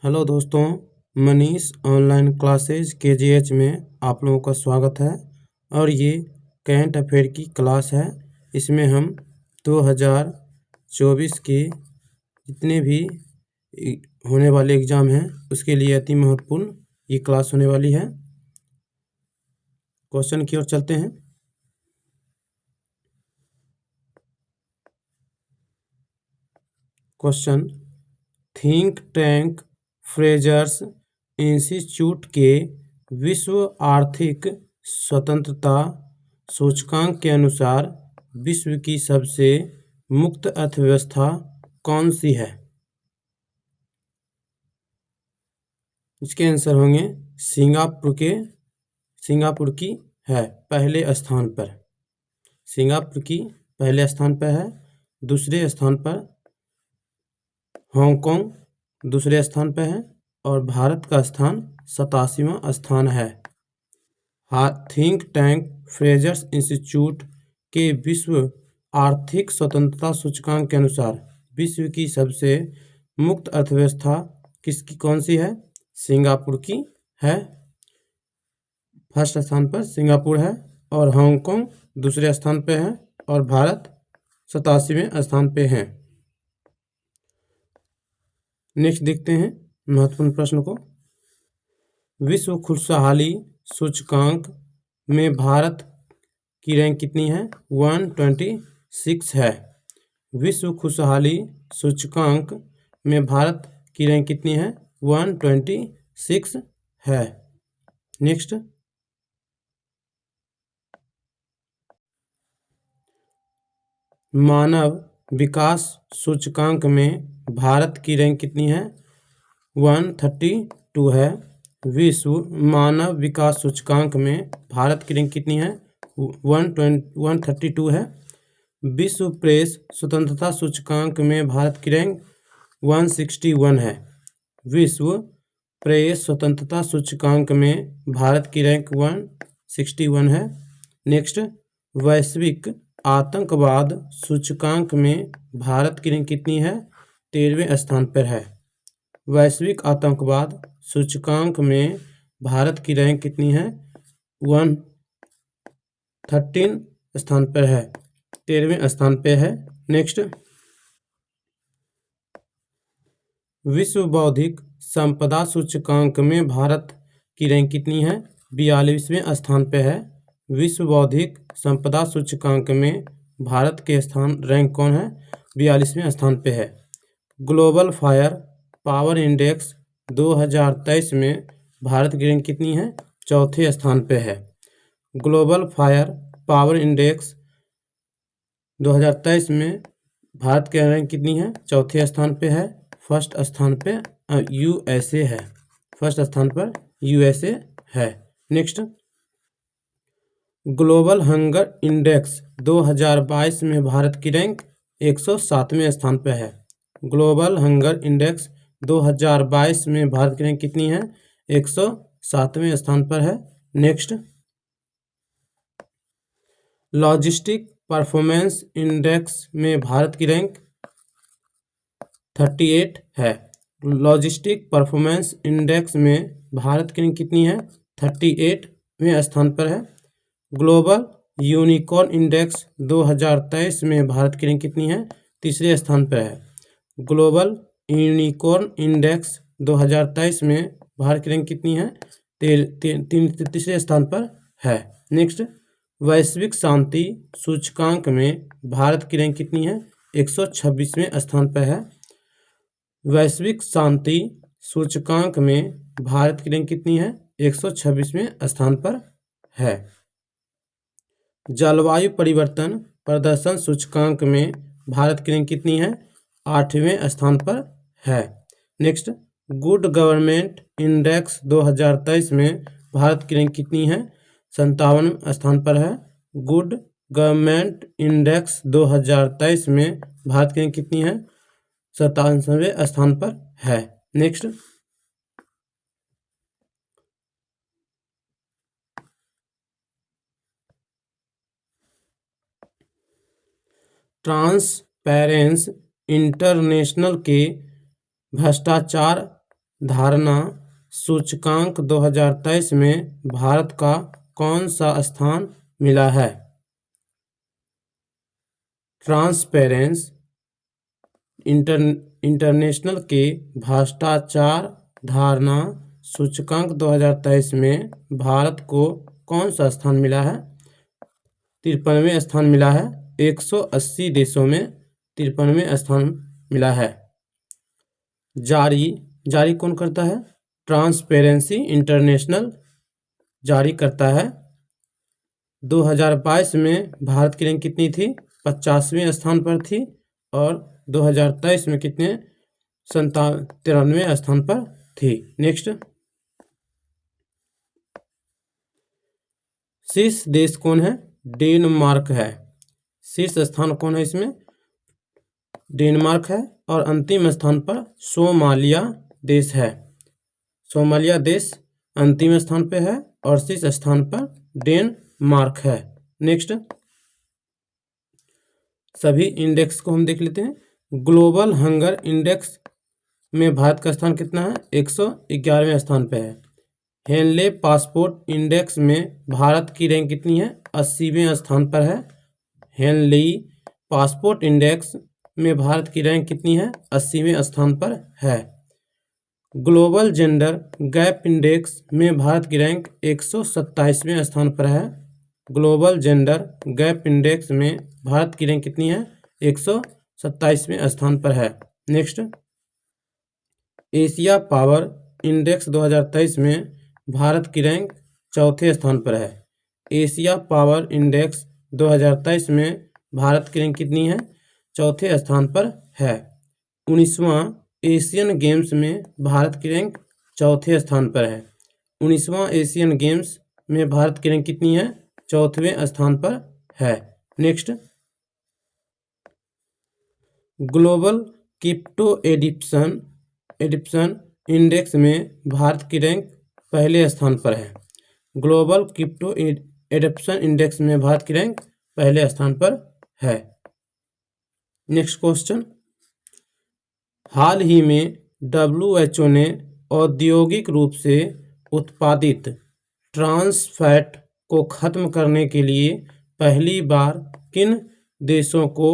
Hello दोस्तों, Manish online classes केजीएच में आप लोगों का स्वागत है। और ये करंट अफेयर की क्लास है। इसमें हम 2024 के जितने भी होने वाले एग्ज़ाम हैं उसके लिए अति महत्वपूर्ण ये क्लास होने वाली है। क्वेश्चन की ओर चलते हैं। क्वेश्चन, थिंक टैंक फ्रेजर्स इंस्टीट्यूट के विश्व आर्थिक स्वतंत्रता सूचकांक के अनुसार विश्व की सबसे मुक्त अर्थव्यवस्था कौन सी है? इसके आंसर होंगे सिंगापुर की है पहले स्थान पर। सिंगापुर की पहले स्थान पर है। दूसरे स्थान पर हांगकांग दूसरे स्थान पर है और भारत का स्थान 87वां स्थान है। थिंक टैंक फ्रेजर्स इंस्टीट्यूट के विश्व आर्थिक स्वतंत्रता सूचकांक के अनुसार विश्व की सबसे मुक्त अर्थव्यवस्था कौन सी है? सिंगापुर की है। फर्स्ट स्थान पर सिंगापुर है और हांगकांग दूसरे स्थान पे है और भारत 87वें स्थान पे है। नेक्स्ट देखते हैं महत्वपूर्ण प्रश्न को। विश्व खुशहाली सूचकांक में भारत की रैंक कितनी है? 126 है। विश्व खुशहाली सूचकांक में भारत की रैंक कितनी है? 126 है। नेक्स्ट, मानव विकास सूचकांक में भारत की रैंक कितनी है? 132 है। विश्व मानव विकास सूचकांक में भारत की रैंक कितनी है? 132 है। विश्व प्रेस स्वतंत्रता सूचकांक में भारत की रैंक 161 है। विश्व प्रेस स्वतंत्रता सूचकांक में भारत की रैंक 161 है। नेक्स्ट, वैश्विक आतंकवाद सूचकांक में भारत की रैंक कितनी है? 13वें स्थान पर है। वैश्विक आतंकवाद सूचकांक में भारत की रैंक कितनी है? 113 स्थान पर है, 13वें स्थान पर है। नेक्स्ट, विश्व बौद्धिक संपदा सूचकांक में भारत की रैंक कितनी है? 42वें स्थान पर है। विश्व बौद्धिक संपदा सूचकांक में भारत के रैंक कौन है? 42वें स्थान पे है। ग्लोबल फायर पावर इंडेक्स 2023 में भारत की रैंक कितनी है? चौथे स्थान पे है। ग्लोबल फायर पावर इंडेक्स 2023 में भारत की रैंक कितनी है? चौथे स्थान पे है। फर्स्ट स्थान पे यूएसए है। फर्स्ट स्थान पर यूएसए है। नेक्स्ट, ग्लोबल हंगर इंडेक्स 2022 में भारत की रैंक 107वें स्थान पर है। ग्लोबल हंगर इंडेक्स 2022 में भारत की रैंक कितनी है? 107वें स्थान पर है। नेक्स्ट, लॉजिस्टिक परफॉर्मेंस इंडेक्स में भारत की रैंक 38 है। लॉजिस्टिक परफॉर्मेंस इंडेक्स में भारत की रैंक कितनी है? 38वें स्थान पर है। ग्लोबल यूनिकॉर्न इंडेक्स 2023 में भारत की रैंक कितनी है? तीसरे स्थान पर है। ग्लोबल यूनिकॉर्न इंडेक्स 2023 में भारत की रैंक कितनी है? तीसरे स्थान पर है। नेक्स्ट, वैश्विक शांति सूचकांक में भारत की रैंक कितनी है? 126वें स्थान पर है। वैश्विक शांति सूचकांक में भारत की रैंक कितनी है? 126वें स्थान पर है। जलवायु परिवर्तन प्रदर्शन सूचकांक में भारत की रैंक कितनी है? 8वें स्थान पर है। नेक्स्ट, गुड गवर्नमेंट इंडेक्स 2023 में भारत की रैंक कितनी है? 57वें स्थान पर है। गुड गवर्नमेंट इंडेक्स 2023 में भारत की रैंक कितनी है? 97वें स्थान पर है। नेक्स्ट, ट्रांसपेरेंसी इंटरनेशनल के भ्रष्टाचार धारणा सूचकांक 2023 में भारत का कौन सा स्थान मिला है? ट्रांसपेरेंसी इंटरनेशनल के भ्रष्टाचार धारणा सूचकांक 2023 में भारत को कौन सा स्थान मिला है? 53वें स्थान मिला है। 180 देशों में 53वें स्थान मिला है। जारी कौन करता है? ट्रांसपेरेंसी इंटरनेशनल जारी करता है। 2022 में भारत की रैंक कितनी थी? 50वें स्थान पर थी और 2023 में कितने? 93वें स्थान पर थी। नेक्स्ट, शीर्ष देश कौन है? डेनमार्क है। शीर्ष स्थान कौन है इसमें? डेनमार्क है। और अंतिम स्थान पर सोमालिया देश है। सोमालिया देश अंतिम स्थान पे है और शीर्ष स्थान पर डेनमार्क है। नेक्स्ट, सभी इंडेक्स को हम देख लेते हैं। ग्लोबल हंगर इंडेक्स में भारत का स्थान कितना है? 111वें स्थान पे है। हेनले पासपोर्ट इंडेक्स में भारत की रैंक कितनी है? 80वें स्थान पर है। हेनली पासपोर्ट इंडेक्स में भारत की रैंक कितनी है? 80वें स्थान पर है। ग्लोबल जेंडर गैप इंडेक्स में भारत की रैंक 127वें स्थान पर है। ग्लोबल जेंडर गैप इंडेक्स में भारत की रैंक कितनी है? 127वें स्थान पर है। नेक्स्ट, एशिया पावर इंडेक्स 2023 में भारत की रैंक चौथे स्थान पर है। एशिया पावर इंडेक्स 2023 में भारत की रैंक कितनी है? चौथे स्थान पर है। 19वां एशियन गेम्स में भारत की रैंक चौथे स्थान पर है। 19वां एशियन गेम्स में भारत की रैंक कितनी है? चौथवें स्थान पर है। नेक्स्ट, ग्लोबल क्रिप्टो एडिप्शन इंडेक्स में भारत की रैंक पहले स्थान पर है। ग्लोबल क्रिप्टो एडिप्शन इंडेक्स में भारत की रैंक पहले स्थान पर है। नेक्स्ट क्वेश्चन, हाल ही में WHO ने औद्योगिक रूप से उत्पादित ट्रांस फैट को खत्म करने के लिए पहली बार किन देशों को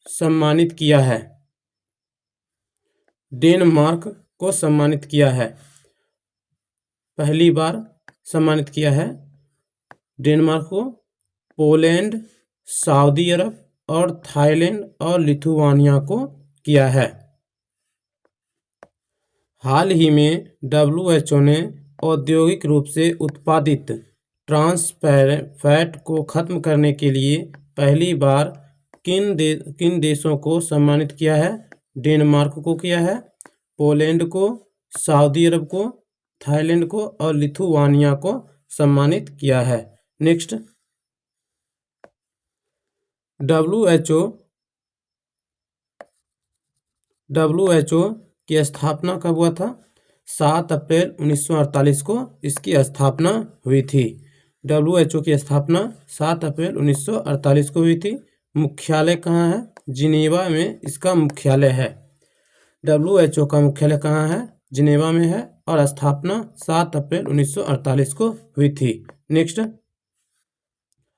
सम्मानित किया है? डेनमार्क को सम्मानित किया है। पहली बार सम्मानित किया है डेनमार्क को। पोलैंड, सऊदी अरब और थाईलैंड और लिथुआनिया को किया है। हाल ही में WHO ने औद्योगिक रूप से उत्पादित ट्रांस फैट को खत्म करने के लिए पहली बार किन देशों को सम्मानित किया है? डेनमार्क को किया है, पोलैंड को, सऊदी अरब को, थाईलैंड को और लिथुआनिया को सम्मानित किया है। नेक्स्ट, WHO की स्थापना कब हुआ था? 7 अप्रैल 1948 को इसकी स्थापना हुई थी। WHO की स्थापना 7 अप्रैल 1948 को हुई थी। मुख्यालय कहाँ है? जिनेवा में इसका मुख्यालय है। WHO का मुख्यालय कहाँ है? जिनेवा में है और स्थापना 7 अप्रैल 1948 को हुई थी। नेक्स्ट,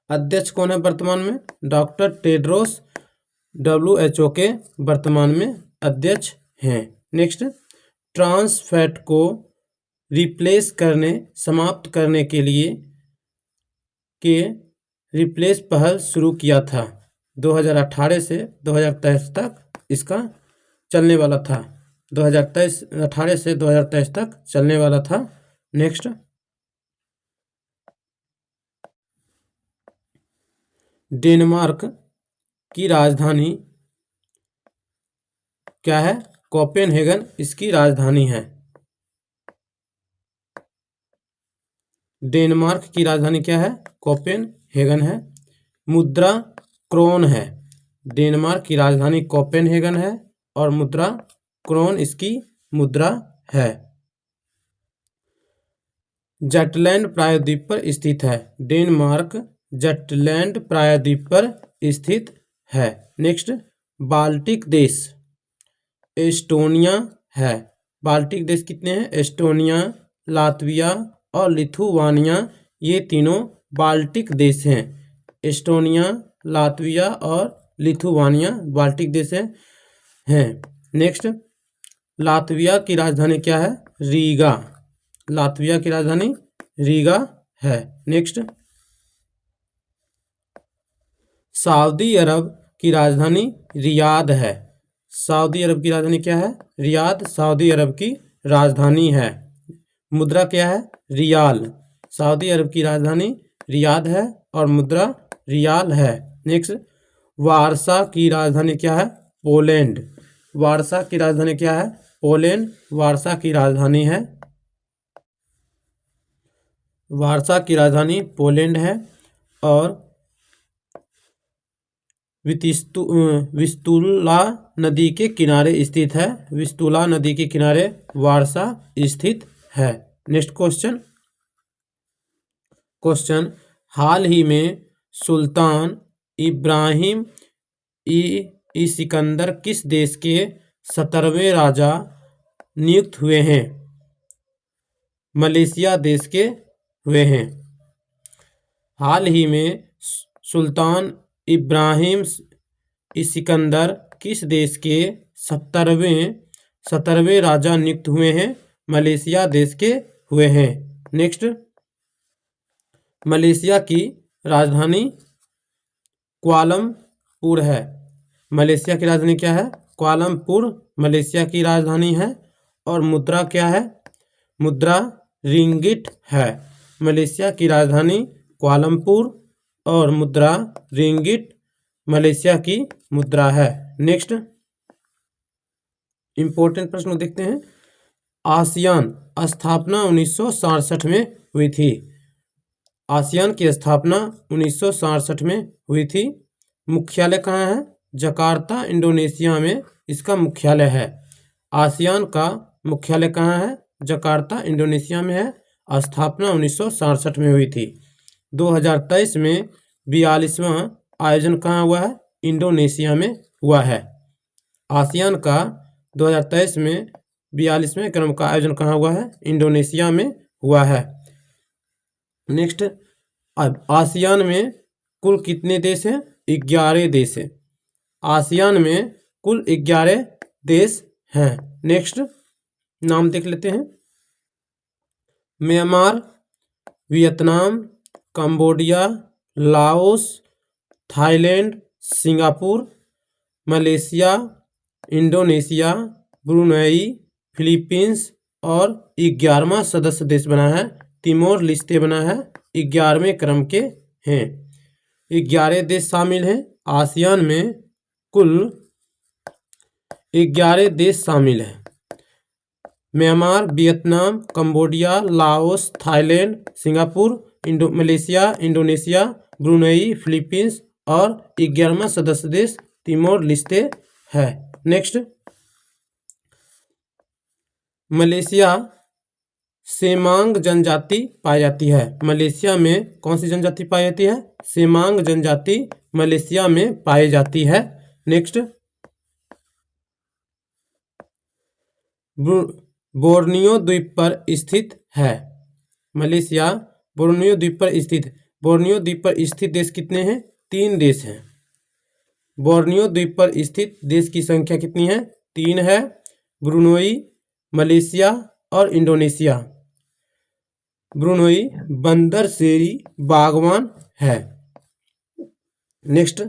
अध्यक्ष कौन है वर्तमान में? डॉक्टर टेड्रोस WHO के वर्तमान में अध्यक्ष हैं। नेक्स्ट, ट्रांस फैट को समाप्त करने के लिए रिप्लेस पहल शुरू किया था। 2018 से 2023 तक इसका चलने वाला था। 2018 से 2023 तक चलने वाला था। नेक्स्ट, डेनमार्क की राजधानी क्या है? कोपेनहेगन इसकी राजधानी है। डेनमार्क की राजधानी क्या है? कोपेनहेगन है। मुद्रा क्रोन है। डेनमार्क की राजधानी कोपेनहेगन है और मुद्रा क्रोन इसकी मुद्रा है। जटलैंड प्रायद्वीप पर स्थित है। डेनमार्क जटलैंड प्रायद्वीप पर स्थित है। नेक्स्ट, बाल्टिक देश एस्टोनिया है। बाल्टिक देश कितने हैं? एस्टोनिया, लातविया और लिथुआनिया, ये तीनों बाल्टिक देश हैं। एस्टोनिया, लातविया और लिथुआनिया बाल्टिक देश हैं। नेक्स्ट, लातविया की राजधानी क्या है? रीगा। लातविया की राजधानी रीगा है। नेक्स्ट, सऊदी अरब की राजधानी रियाद है। सऊदी अरब की राजधानी क्या है? रियाद सऊदी अरब की राजधानी है। मुद्रा क्या है? रियाल। सऊदी अरब की राजधानी रियाद है और मुद्रा रियाल है। नेक्स्ट, वारसा की राजधानी क्या है? पोलैंड। वारसा की राजधानी क्या है? पोलैंड। वारसा की राजधानी है, वारसा की राजधानी पोलैंड है। और विस्तुला नदी के किनारे स्थित है। विस्तुला नदी के किनारे वारसा स्थित है। नेक्स्ट क्वेश्चन, हाल ही में सुल्तान इब्राहिम ई सिकंदर किस देश के 17वें राजा नियुक्त हुए हैं? मलेशिया देश के हुए हैं। हाल ही में सुल्तान इब्राहिम सिकंदर किस देश के 17वें राजा नियुक्त हुए हैं? मलेशिया देश के हुए हैं। नेक्स्ट, मलेशिया की राजधानी कुआलालंपुर है। मलेशिया की राजधानी क्या है? कुआलालंपुर मलेशिया की राजधानी है। और मुद्रा क्या है? मुद्रा रिंगिट है। मलेशिया की राजधानी कुआलालंपुर और मुद्रा रिंगिट मलेशिया की मुद्रा है। नेक्स्ट, इंपॉर्टेंट प्रश्न देखते हैं। आसियान स्थापना 1967 में हुई थी। आसियान की स्थापना 1967 में हुई थी। मुख्यालय कहाँ है? जकार्ता, इंडोनेशिया में इसका मुख्यालय है। आसियान का मुख्यालय कहाँ है? जकार्ता, इंडोनेशिया में है। स्थापना 1967 में हुई थी। 2023 में 42वां आयोजन कहाँ हुआ है? इंडोनेशिया में हुआ है। आसियान का 2023 में 42वें क्रम का आयोजन कहाँ हुआ है? इंडोनेशिया में हुआ है। नेक्स्ट, अब आसियान में कुल कितने देश हैं? 11 देश हैं। आसियान में कुल 11 देश हैं। नेक्स्ट, नाम देख लेते हैं। Myanmar, Vietnam, Cambodia, Laos, Thailand, Singapore, Malaysia, Indonesia, Brunei, Philippines और 11वां सदस्य देश बना है तिमोर लिस्ते बना है। 11वें क्रम के हैं। 11 देश शामिल हैं। आसियान में कुल 11 देश शामिल हैं। Myanmar, Vietnam, Cambodia, Laos, Thailand, Singapore, Malaysia, Indonesia, Brunei, Philippines और 11वां सदस्य देश तिमोर लिस्ते है। नेक्स्ट, मलेशिया सेमांग जनजाति पाई जाती है। मलेशिया में कौन सी जनजाति पाई जाती है? सेमांग जनजाति मलेशिया में पाई जाती है। नेक्स्ट, बोर्नियो द्वीप पर स्थित है। मलेशिया बोर्नियो द्वीप पर स्थित। बोर्नियो द्वीप पर स्थित देश कितने हैं? 3 देश हैं। बोर्नियो द्वीप पर स्थित देश की संख्या कितनी है? 3 है। ब्रुनेई, मलेशिया और इंडोनेशिया। ब्रुनेई बंदर शेरी बागवान है। नेक्स्ट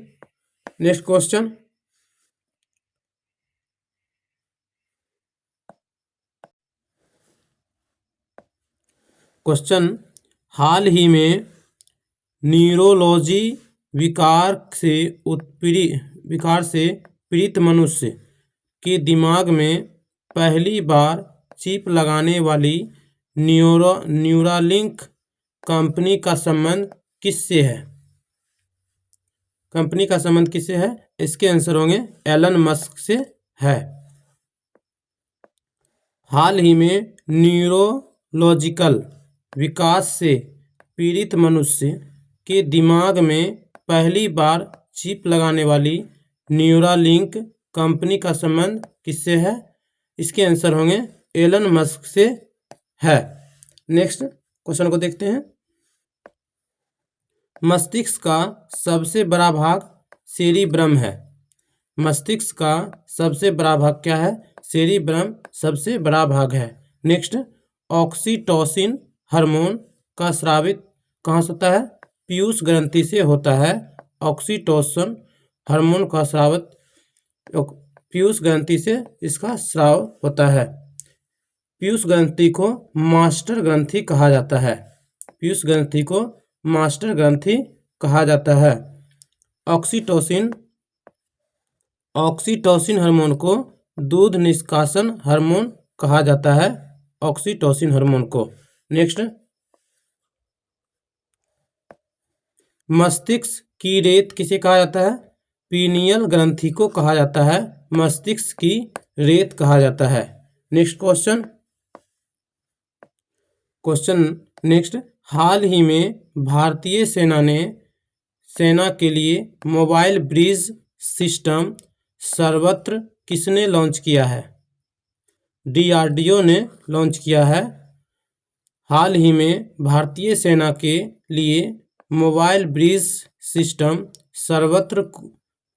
क्वेश्चन, हाल ही में न्यूरोलॉजी विकार से पीड़ित मनुष्य के दिमाग में पहली बार चिप लगाने वाली न्यूरालिंक कंपनी का संबंध किससे है? कंपनी का संबंध किससे है? इसके आंसर होंगे एलन मस्क से है। हाल ही में न्यूरोलॉजिकल विकास से पीड़ित मनुष्य के दिमाग में पहली बार चिप लगाने वाली न्यूरालिंक कंपनी का संबंध किससे है? इसके आंसर होंगे एलन मस्क से है। नेक्स्ट क्वेश्चन को देखते हैं। मस्तिष्क का सबसे बड़ा भाग सेरिब्रम है। मस्तिष्क का सबसे बड़ा भाग क्या है? सेरिब्रम सबसे बड़ा भाग है। नेक्स्ट, ऑक्सीटोसिन हार्मोन का स्रावित कहाँ से होता है? पीयूष ग्रंथि से होता है। ऑक्सीटोसिन हार्मोन का स्रावित पीयूष ग्रंथि से इसका स्राव होता है। पीयूष ग्रंथि को मास्टर ग्रंथि कहा जाता है। पीयूष ग्रंथि को मास्टर ग्रंथि कहा जाता है। ऑक्सीटोसिन हार्मोन को दूध निष्कासन हार्मोन कहा जाता है। ऑक्सीटोसिन हार्मोन को। नेक्स्ट, मस्तिष्क की रेत किसे कहा जाता है? पीनियल ग्रंथि को कहा जाता है। मस्तिष्क की रेत कहा जाता है। नेक्स्ट क्वेश्चन नेक्स्ट, हाल ही में भारतीय सेना के लिए मोबाइल ब्रिज सिस्टम सर्वत्र किसने लॉन्च किया है? DRDO ने लॉन्च किया है। हाल ही में भारतीय सेना के लिए मोबाइल ब्रिज सिस्टम सर्वत्र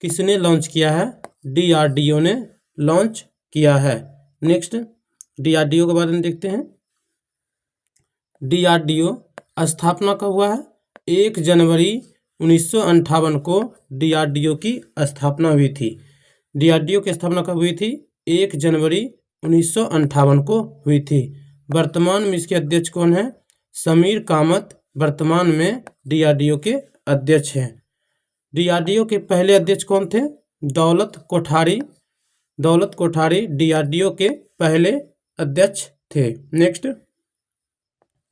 किसने लॉन्च किया है? DRDO ने लॉन्च किया है। नेक्स्ट, DRDO के बारे में देखते हैं। DRDO स्थापना कब हुआ है? 1 जनवरी 1958 को DRDO की स्थापना हुई थी। DRDO की स्थापना कब हुई थी? 1 जनवरी 1958 को हुई थी। वर्तमान में इसके अध्यक्ष कौन है? समीर कामत वर्तमान में DRDO के अध्यक्ष हैं। DRDO के पहले अध्यक्ष कौन थे? दौलत कोठारी DRDO के पहले अध्यक्ष थे। नेक्स्ट,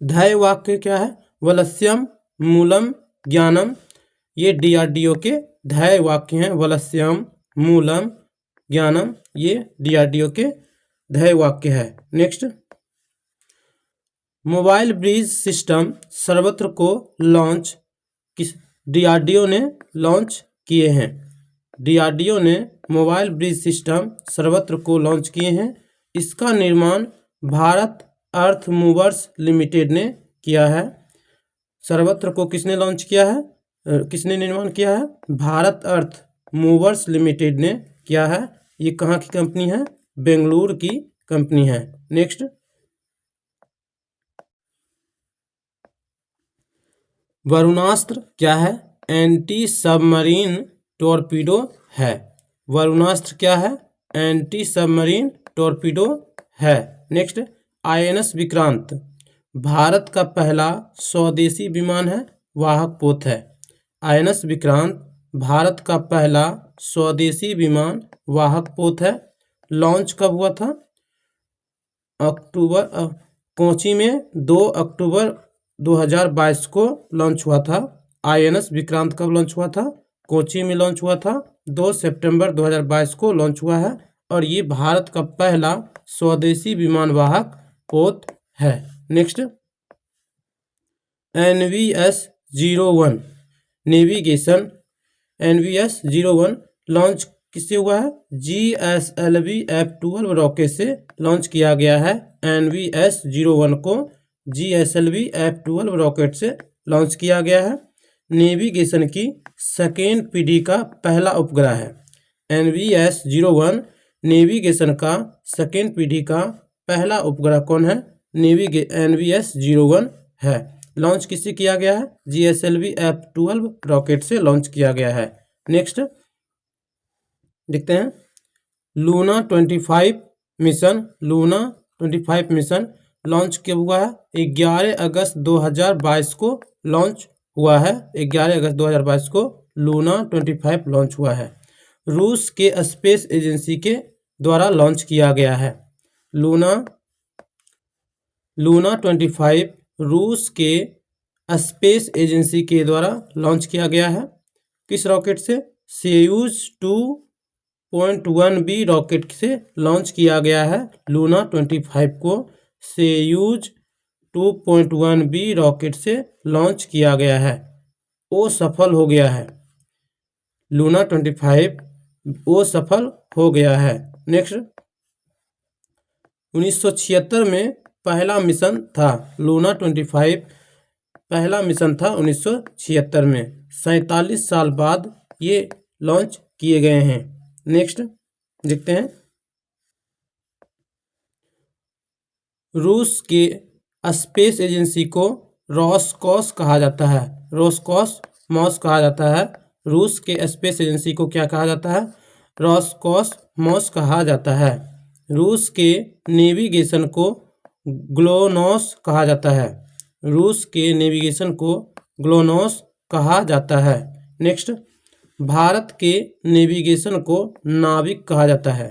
ध्येय वाक्य क्या है? वलस्यम मूलम ज्ञानम। ये DRDO के ध्येय वाक्य हैं। वलस्यम मूलम ज्ञानम, ये DRDO के ध्येय वाक्य है। नेक्स्ट, मोबाइल ब्रिज सिस्टम सर्वत्र को लॉन्च किस DRDO ने लॉन्च किए हैं? DRDO ने मोबाइल ब्रिज सिस्टम सर्वत्र को लॉन्च किए हैं। इसका निर्माण भारत अर्थ मूवर्स लिमिटेड ने किया है। सर्वत्र को किसने लॉन्च किया है? किसने निर्माण किया है? भारत अर्थ मूवर्स लिमिटेड ने किया है। ये कहाँ की कंपनी है? बेंगलुरु की कंपनी है। नेक्स्ट, वरुणास्त्र क्या है? एंटी सबमरीन टॉर्पीडो है। वरुणास्त्र क्या है? एंटी सबमरीन टॉर्पीडो है। नेक्स्ट, INS विक्रांत भारत का पहला स्वदेशी विमान है, वाहक पोत है। INS विक्रांत भारत का पहला स्वदेशी विमान वाहक पोत है। लॉन्च कब हुआ था? कोची में 2 अक्टूबर 2022 को लॉन्च हुआ था। INS विक्रांत कब लॉन्च हुआ था? कोची में लॉन्च हुआ था। 2 सितंबर 2022 को लॉन्च हुआ है और ये भारत का पहला स्वदेशी विमान वाहक पोत है। Next, NVS-01 navigation NVS-01 launch किससे हुआ है? GSLV F-12 रॉकेट से लॉन्च किया गया है। NVS-01 को GSLV F-12 रॉकेट से लॉन्च किया गया है। नेविगेशन की सेकेंड पीढ़ी का पहला उपग्रह है। NVS-01 नेविगेशन का सेकेंड पीढ़ी का पहला उपग्रह कौन है? NVS-01 है। लॉन्च किससे किया गया है? GSLV F-12 रॉकेट से लॉन्च किया गया है। नेक्स्ट देखते हैं, लूना 25 मिशन लॉन्च कब हुआ है? 11 अगस्त 2022 को लॉन्च हुआ है। 11 अगस्त 2022 को लूना 25 लॉन्च हुआ है। रूस के स्पेस एजेंसी के द्वारा लॉन्च किया गया है। लूना 25 रूस के स्पेस एजेंसी के द्वारा लॉन्च किया गया है। किस रॉकेट से? सोयूज 2.1B रॉकेट से लॉन्च किया गया है। लूना 25 को सोयूज 2.1B रॉकेट से लॉन्च किया गया है। वो सफल हो गया है। लूना 25 वो सफल हो गया है। नेक्स्ट, 1976 में पहला मिशन था। लूना 25 पहला मिशन था 1976 में। 47 साल बाद ये लॉन्च किए गए हैं। नेक्स्ट देखते हैं। रूस के स्पेस एजेंसी को रॉसकॉस कहा जाता है। रॉसकॉसमॉस कहा जाता है। रूस के स्पेस एजेंसी को क्या कहा जाता है? रॉसकॉसमॉस कहा जाता है। रूस के नेविगेशन को ग्लोनोस कहा जाता है। रूस के नेविगेशन को ग्लोनोस कहा जाता है। नेक्स्ट, भारत के नेविगेशन को नाविक कहा जाता है।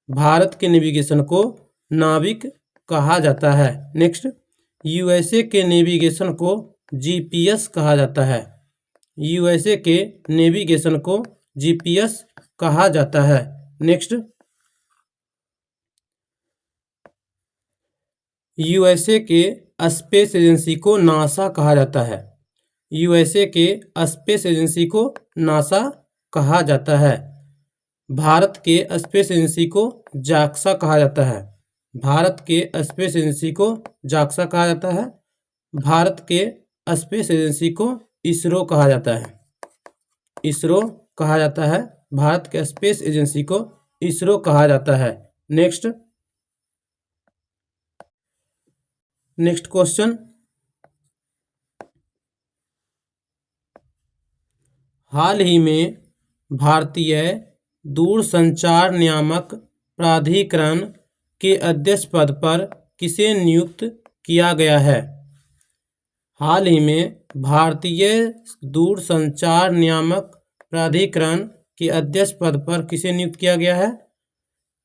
भारत के नेविगेशन को नाविक कहा जाता है। नेक्स्ट, यूएसए के नेविगेशन को जीपीएस कहा जाता है। यूएसए के नेविगेशन को जीपीएस कहा जाता है। नेक्स्ट, यूएसए के स्पेस एजेंसी को नासा कहा जाता है। यूएसए के स्पेस एजेंसी को नासा कहा जाता है। भारत के स्पेस एजेंसी को जाक्सा कहा जाता है। भारत के स्पेस एजेंसी को जाक्सा कहा जाता है। भारत के स्पेस एजेंसी को इसरो कहा जाता है। इसरो कहा जाता है। भारत के स्पेस एजेंसी को इसरो कहा जाता है। Next question. हाल ही में भारतीय दूरसंचार नियामक प्राधिकरण के अध्यक्ष पद पर किसे नियुक्त किया गया है? हाल ही में भारतीय दूरसंचार नियामक प्राधिकरण के अध्यक्ष पद पर किसे नियुक्त किया गया है?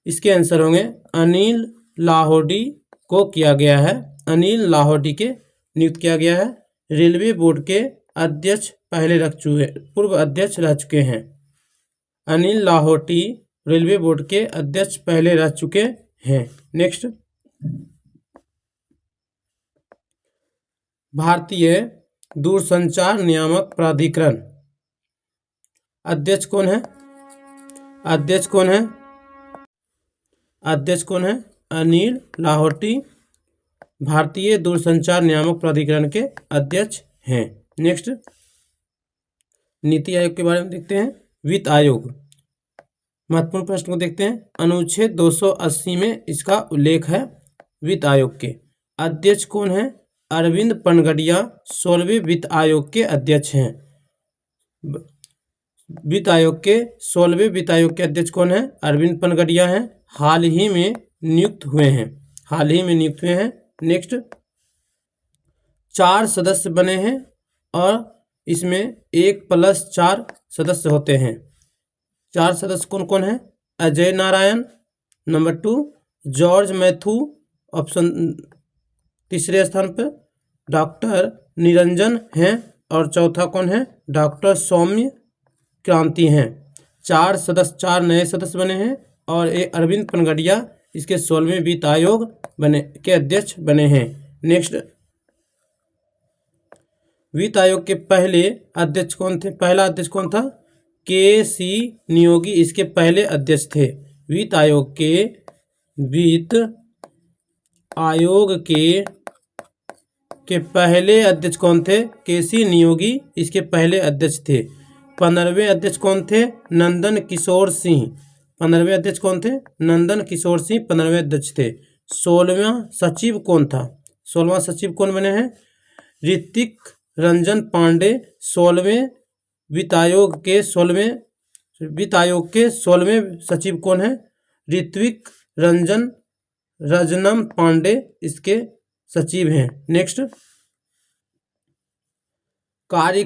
इसके आंसर होंगे अनिल लाहोडी को किया गया है। अनिल लाहोडी के नियुक्त किया गया है। रेलवे बोर्ड के अध्यक्ष पूर्व अध्यक्ष रह चुके हैं। अनिल लाहोटी रेलवे बोर्ड के अध्यक्ष पहले रह चुके हैं। नेक्स्ट, भारतीय दूरसंचार नियामक प्राधिकरण अध्यक्ष कौन है? अध्यक्ष कौन है? अनिल लाहोटी भारतीय दूरसंचार नियामक प्राधिकरण के अध्यक्ष हैं। नेक्स्ट, नीति आयोग के बारे में देखते हैं। वित्त आयोग, महत्वपूर्ण प्रश्न को देखते हैं। अनुच्छेद 280 में इसका उल्लेख है। वित्त आयोग के अध्यक्ष कौन है? अरविंद पनगडिया 16वें वित्त आयोग के अध्यक्ष हैं। वित्त आयोग के 16वें वित्त आयोग के अध्यक्ष कौन है? अरविंद पनगडिया हैं। हाल ही में नियुक्त हुए हैं। नेक्स्ट, 4 सदस्य बने हैं और इसमें 1+4 सदस्य होते हैं। 4 सदस्य कौन कौन है? Ajay Narayan, number 2 George Matthew, option तीसरे स्थान पर डॉक्टर निरंजन हैं और चौथा कौन है? डॉक्टर सौम्य क्रांति हैं। 4 नए सदस्य बने हैं और अरविंद पनगडिया इसके 16वें वित्त आयोग के अध्यक्ष बने हैं। नेक्स्ट, वित्त आयोग के पहले अध्यक्ष कौन थे? पहला अध्यक्ष कौन था? के.सी. नियोगी इसके पहले अध्यक्ष थे। वित्त आयोग के पहले अध्यक्ष कौन थे? के.सी. नियोगी इसके पहले अध्यक्ष थे। 15वें अध्यक्ष कौन थे? नंदन किशोर सिंह। 15वें अध्यक्ष कौन थे? नंदन किशोर सिंह 15वें अध्यक्ष थे। 16वां सचिव कौन था? 16वां सचिव कौन बने हैं? ऋतिक रंजन पांडे 16वें वित्त आयोग के 16वें सचिव कौन है? ऋत्विक रजनम पांडे इसके सचिव हैं। नेक्स्ट, कार्य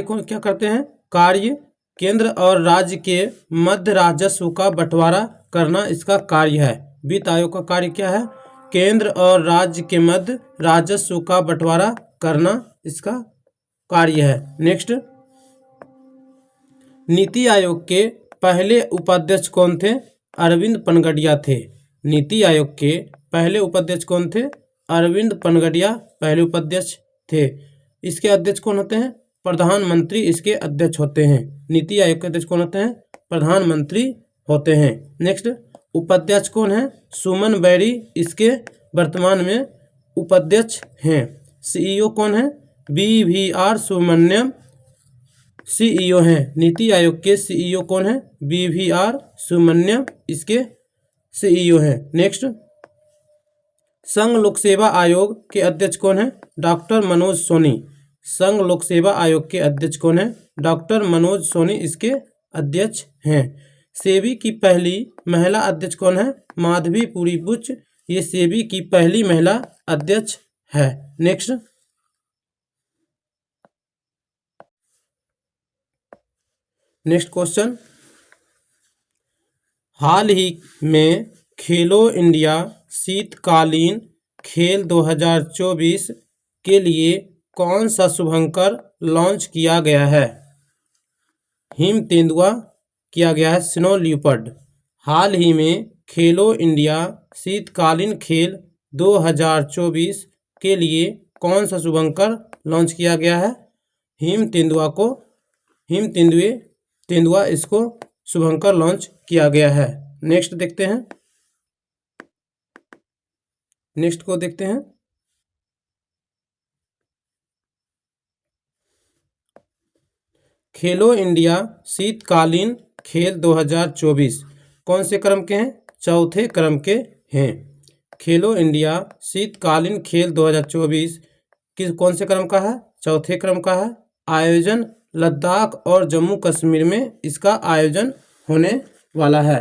कौन क्या करते हैं? कार्य केंद्र और राज्य के मध्य राजस्व का बंटवारा करना इसका कार्य है। वित्त आयोग का कार्य क्या है? केंद्र और राज्य के मध्य राजस्व का बंटवारा करना इसका कार्य है। नेक्स्ट, नीति आयोग के पहले उपाध्यक्ष कौन थे? अरविंद पनगडिया थे। नीति आयोग के पहले उपाध्यक्ष कौन थे? अरविंद पनगडिया पहले उपाध्यक्ष थे। इसके अध्यक्ष कौन होते हैं? प्रधानमंत्री इसके अध्यक्ष होते हैं। नीति आयोग के अध्यक्ष कौन होते हैं? प्रधानमंत्री होते हैं। नेक्स्ट, उपाध्यक्ष कौन है? सुमन बैरी इसके वर्तमान में उपाध्यक्ष हैं। सीईओ कौन है? BVR सुब्रमण्यम सीईओ हैं। नीति आयोग के सीईओ कौन है? BVR सुब्रमण्यम इसके सीईओ हैं। नेक्स्ट, संघ लोक सेवा आयोग के अध्यक्ष कौन है? डॉक्टर मनोज सोनी। संघ लोक सेवा आयोग के अध्यक्ष कौन है? डॉक्टर मनोज सोनी इसके अध्यक्ष हैं। सेबी की पहली महिला अध्यक्ष कौन है? माधवी पुरी बुच, ये सेबी की पहली महिला अध्यक्ष है। नेक्स्ट, क्वेश्चन, हाल ही में खेलो इंडिया शीतकालीन खेल 2024 के लिए कौन सा शुभंकर लॉन्च किया गया है? हिम तेंदुआ किया गया है स्नो लियोपर्ड। हाल ही में खेलो इंडिया शीतकालीन खेल 2024 के लिए कौन सा शुभंकर लॉन्च किया गया है? हिम तेंदुआ इसको शुभंकर लॉन्च किया गया है। नेक्स्ट देखते हैं, खेलो इंडिया शीतकालीन खेल 2024 कौन से क्रम के हैं? चौथे क्रम के हैं। खेलो इंडिया शीतकालीन खेल 2024 कौन से क्रम का है? चौथे क्रम का है। आयोजन लद्दाख और जम्मू कश्मीर में इसका आयोजन होने वाला है।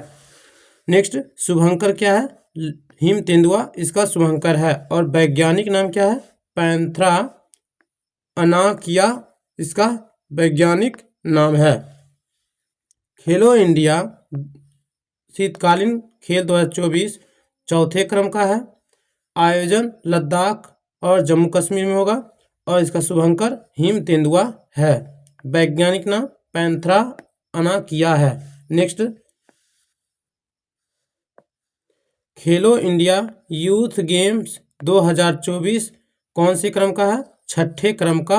नेक्स्ट, शुभंकर क्या है? हिम तेंदुआ इसका शुभंकर है और वैज्ञानिक नाम क्या है? पैंथेरा अनाकिया इसका वैज्ञानिक नाम है। खेलो इंडिया शीतकालीन खेल 2024 चौथे क्रम का है। आयोजन लद्दाख और जम्मू कश्मीर में होगा और इसका शुभंकर हिम तेंदुआ है। वैज्ञानिक नाम पैंथेरा अनाकिया है। नेक्स्ट, खेलो इंडिया यूथ गेम्स 2024 कौन से क्रम का है? छठे क्रम का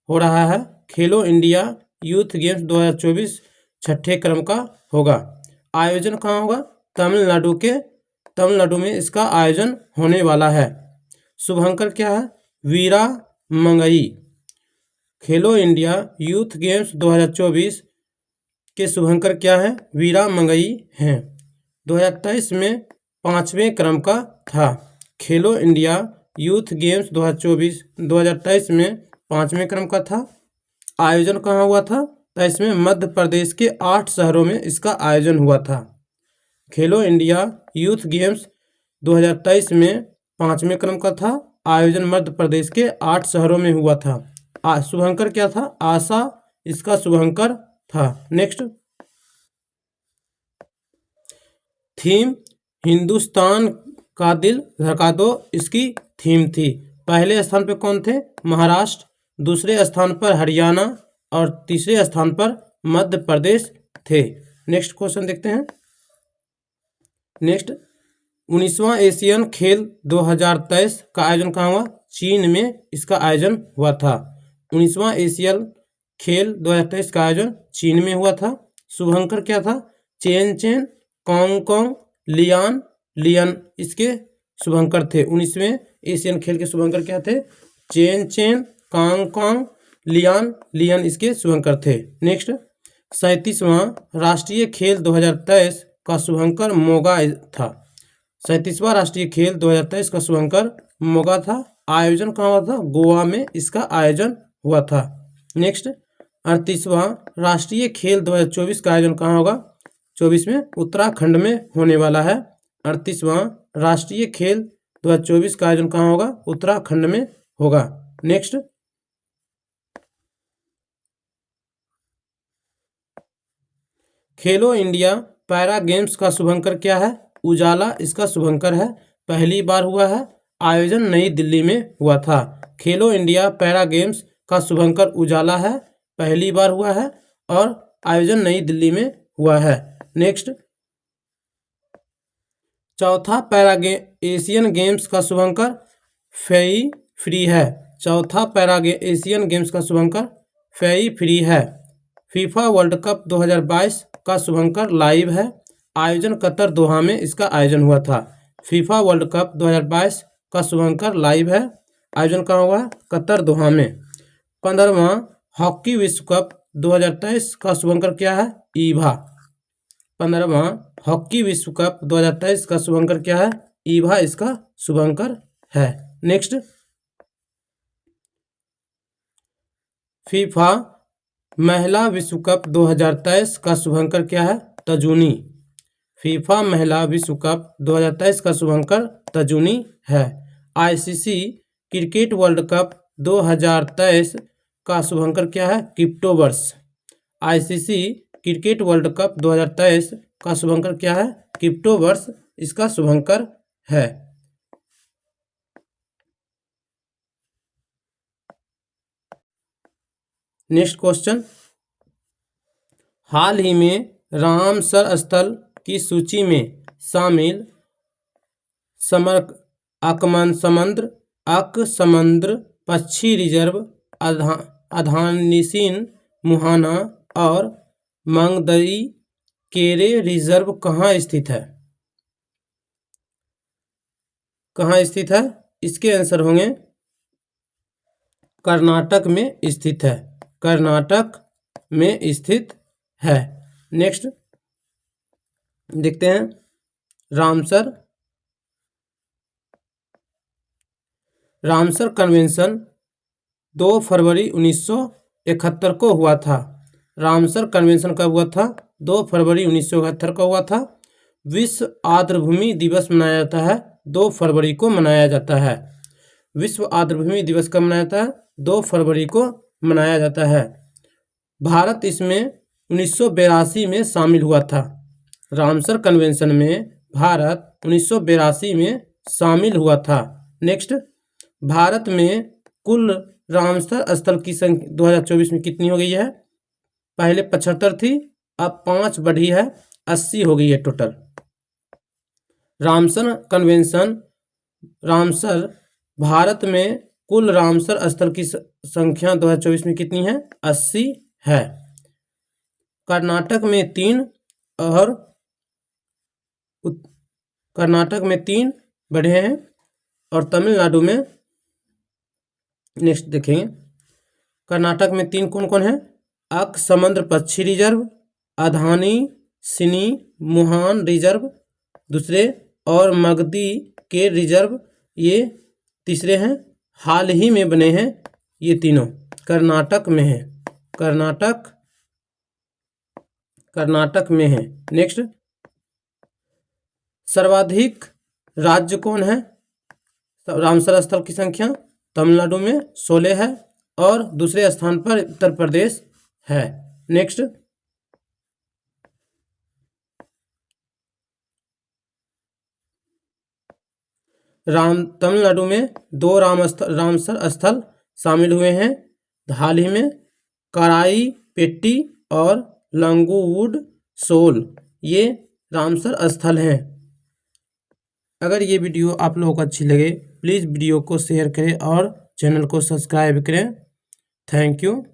हो रहा है। खेलो इंडिया यूथ गेम्स 2024 छठे क्रम का होगा। आयोजन कहाँ होगा? तमिलनाडु में इसका आयोजन होने वाला है। शुभंकर क्या है? वीरा मंगई। खेलो इंडिया यूथ गेम्स 2024 के शुभंकर क्या है? वीरा मंगई हैं। 2023 में 5वें क्रम का था। खेलो इंडिया यूथ गेम्स 2023 में 5वें क्रम का था। आयोजन कहाँ हुआ था? तो इसमें मध्य प्रदेश के 8 शहरों में इसका आयोजन हुआ था। खेलो इंडिया यूथ गेम्स 2023 में 5वें क्रम का था। आयोजन मध्य प्रदेश के 8 शहरों में हुआ था। शुभंकर क्या था? आशा इसका शुभंकर था। नेक्स्ट, थीम हिंदुस्तान का दिल धड़का दो इसकी थीम थी। पहले स्थान पर कौन थे? महाराष्ट्र, दूसरे स्थान पर हरियाणा और तीसरे स्थान पर मध्य प्रदेश थे। नेक्स्ट क्वेश्चन देखते हैं। नेक्स्ट, 19वां एशियन खेल 2023 का आयोजन कहाँ हुआ? चीन में इसका आयोजन हुआ था। 19वां एशियन खेल 2023 का आयोजन चीन में हुआ था। शुभंकर क्या था? Chen Chen, Cong Cong, Lian Lian इसके शुभंकर थे। 19वें एशियन खेल के शुभंकर क्या थे? Chen Chen, Cong Cong, Lian Lian इसके शुभंकर थे। नेक्स्ट, 37वां राष्ट्रीय खेल 2023 का शुभंकर मोगा था। 37वां राष्ट्रीय खेल 2023 का शुभंकर मोगा था। आयोजन कहाँ हुआ था? गोवा में इसका आयोजन हुआ था। नेक्स्ट, 38वां राष्ट्रीय खेल 2024 का आयोजन कहाँ होगा? 24 में उत्तराखंड में होने वाला है। 38वां राष्ट्रीय खेल 2024 का आयोजन कहाँ होगा? उत्तराखंड में होगा। नेक्स्ट, खेलो इंडिया पैरा गेम्स का शुभंकर क्या है? उजाला इसका शुभंकर है। पहली बार हुआ है। आयोजन नई दिल्ली में हुआ था। खेलो इंडिया पैरा गेम्स का शुभंकर उजाला है। पहली बार हुआ है और आयोजन नई दिल्ली में हुआ है। नेक्स्ट, चौथा एशियन गेम्स का शुभंकर फेई फ्री है। चौथा एशियन गेम्स का शुभंकर फेई फ्री है। फीफा वर्ल्ड कप 2022 का शुभंकर लाइव है। आयोजन कतर दोहा में इसका आयोजन हुआ था। फीफा वर्ल्ड कप 2022 का शुभंकर लाइव है। आयोजन कहाँ हुआ है? कतर दोहा में। 15वां हॉकी विश्व कप 2023 का शुभंकर क्या है? ईवा। 15वां हॉकी विश्व कप 2023 का शुभंकर क्या है? ईवा इसका शुभंकर है। नेक्स्ट, फीफा महिला विश्व कप 2023 का शुभंकर क्या है? तजुनी। फीफा महिला विश्व कप 2023 का शुभंकर तजुनी है। आईसीसी क्रिकेट वर्ल्ड कप 2023 का शुभंकर क्या है? क्रिप्टोवर्स। आईसीसी क्रिकेट वर्ल्ड कप 2023 का शुभंकर क्या है? क्रिप्टोवर्स इसका शुभंकर है। नेक्स्ट क्वेश्चन, हाल ही में रामसर स्थल की सूची में शामिल अकसमुद्र पक्षी रिजर्व अधानिसिन मुहाना और मंगदई केरे रिजर्व कहाँ स्थित है? कहाँ स्थित है? इसके आंसर होंगे कर्नाटक में स्थित है। कर्नाटक में स्थित है। नेक्स्ट देखते हैं, रामसर कन्वेंशन 2 फरवरी 1971 को हुआ था। रामसर कन्वेंशन कब हुआ था? 2 फरवरी 1971 को हुआ था। विश्व आर्द्रभूमि दिवस मनाया जाता है 2 फरवरी को मनाया जाता है। विश्व आर्द्रभूमि दिवस कब मनाया जाता है? 2 फरवरी को मनाया जाता है। भारत इसमें 1982 में शामिल हुआ था। रामसर कन्वेंशन में भारत 1982 में शामिल हुआ था। नेक्स्ट, भारत में कुल रामसर स्थल की संख्या 2024 में कितनी हो गई है? पहले 75 थी, अब 5 बढ़ी है, 80 हो गई है total. Ramsar convention, Ramsar Bharat में कुल रामसर स्थल की संख्या 2024 में कितनी है? 80 है। कर्नाटक में 3 और कर्नाटक में 3 बढ़े हैं और तमिलनाडु में, नेक्स्ट देखेंगे, कर्नाटक में 3 कौन कौन है? अकसमुद्र पक्षी रिजर्व, अधानी सिनी मुहान रिजर्व दूसरे, और मगदी के रिजर्व ये तीसरे हैं। हाल ही में बने हैं ये तीनों, कर्नाटक में है। कर्नाटक में है। नेक्स्ट, सर्वाधिक राज्य कौन है? रामसर स्थल की संख्या तमिलनाडु में 16 है और दूसरे स्थान पर उत्तर प्रदेश है। नेक्स्ट, तमिलनाडु में 2 रामसर स्थल शामिल हुए हैं हाल ही में, कराईपेट्टी और लंगूवुड सोल, ये रामसर स्थल हैं। अगर ये वीडियो आप लोगों को अच्छी लगे प्लीज़ वीडियो को शेयर करें और चैनल को सब्सक्राइब करें। Thank you.